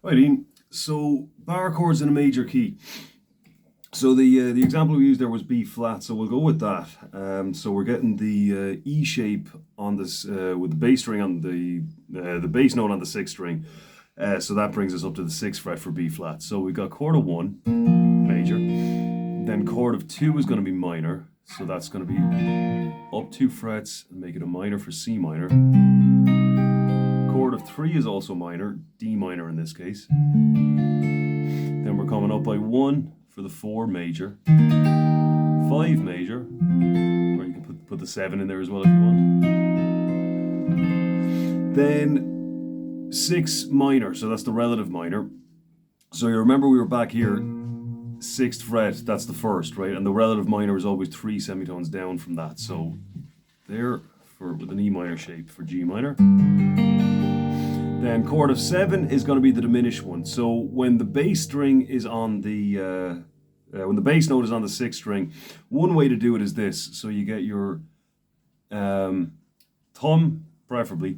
Right, Ian. So bar chords in a major key. So the example we used there was B flat, so we'll go with that. So we're getting the E shape on this with the bass string on the bass note on the sixth string. So that brings us up to the sixth fret for B flat. So we've got chord of 1, major. Then chord of 2 is going to be minor. So that's going to be up 2 frets and make it a minor for C minor. Chord of 3 is also minor, D minor in this case. Then we're coming up by 1 for the 4 major, 5 major, or you can put the 7 in there as well if you want. Then 6 minor, so that's the relative minor. So you remember we were back here, 6th fret, that's the first, right? And the relative minor is always 3 semitones down from that. So there with an E minor shape for G minor. Then chord of 7 is going to be the diminished one. So when the bass string is on the when the bass note is on the 6th string, one way to do it is this. So you get your thumb, preferably,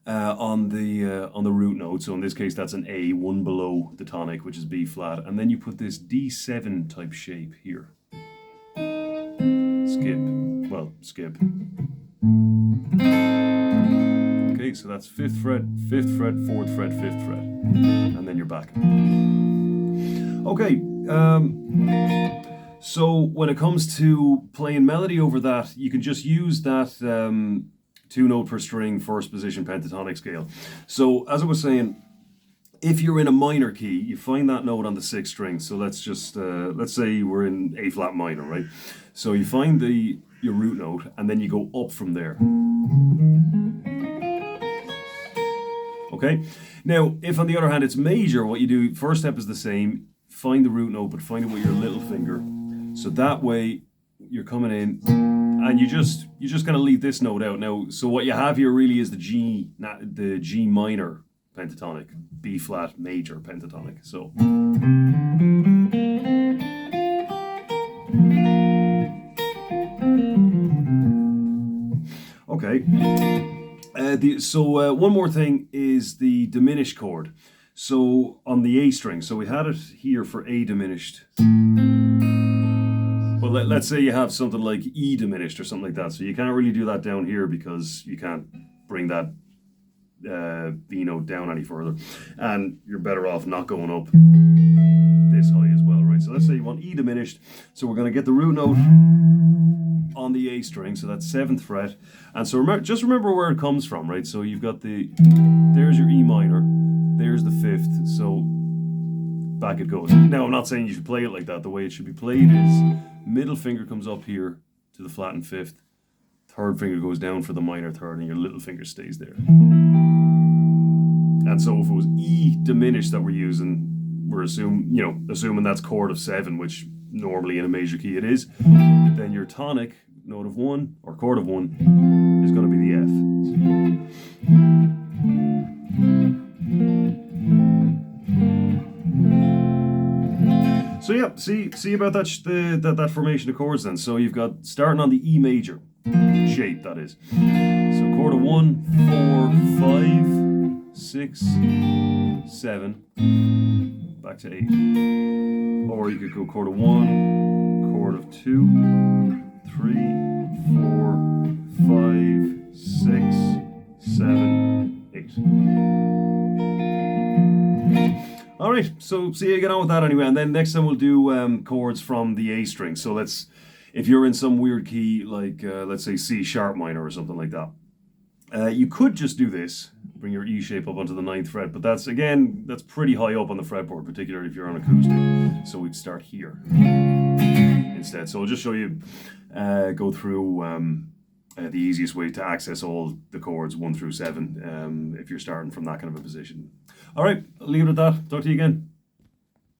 on the root note. So in this case, that's an A, one below the tonic, which is B flat, and then you put this D7 type shape here. Skip. Okay, so that's 5th fret, 5th fret, 4th fret, 5th fret, and then you're back. Okay, so when it comes to playing melody over that, you can just use that 2 note per string first position pentatonic scale. So as I was saying, if you're in a minor key, you find that note on the 6th string. So let's say we're in A flat minor, right? So you find your root note, and then you go up from there. Okay. Now, if on the other hand it's major, what you do, first step is the same. Find the root note, but find it with your little finger. So that way you're coming in, and you just kind of leave this note out. Now, so what you have here really is the G minor pentatonic, B flat major pentatonic. So. Okay. One more thing is the diminished chord. So on the A string, so we had it here for A diminished. But let's say you have something like E diminished or something like that. So you can't really do that down here because you can't bring that B note down any further. And you're better off not going up this high as well, right? So let's say you want E diminished. So we're going to get the root note on the A string, so that's 7th fret. And so just remember where it comes from, right? So you've got there's your E minor, there's the 5th, so back it goes. Now, I'm not saying you should play it like that. The way it should be played is middle finger comes up here to the flattened 5th, third finger goes down for the minor third, and your little finger stays there. And so if it was E diminished that we're using, we're assuming that's chord of 7, which normally in a major key it is, then your tonic note of 1 or chord of 1 is going to be the F. So yeah, see about that formation of chords then. So you've got starting on the E major shape, that is. So chord of 1, 4, 5, 6, 7, back to 8. Or you could go chord of 1, chord of 2, 3, 4, 5, 6, 7, 8. All right, so see how you get on with that anyway. And then next time we'll do chords from the A string. So if you're in some weird key, like let's say C sharp minor or something like that, you could just do this, bring your E shape up onto the 9th fret, but that's pretty high up on the fretboard, particularly if you're on acoustic. So we'd start here instead. So I'll just show you, go through the easiest way to access all the chords 1 through 7 if you're starting from that kind of a position. All right, I'll leave it at that. Talk to you again.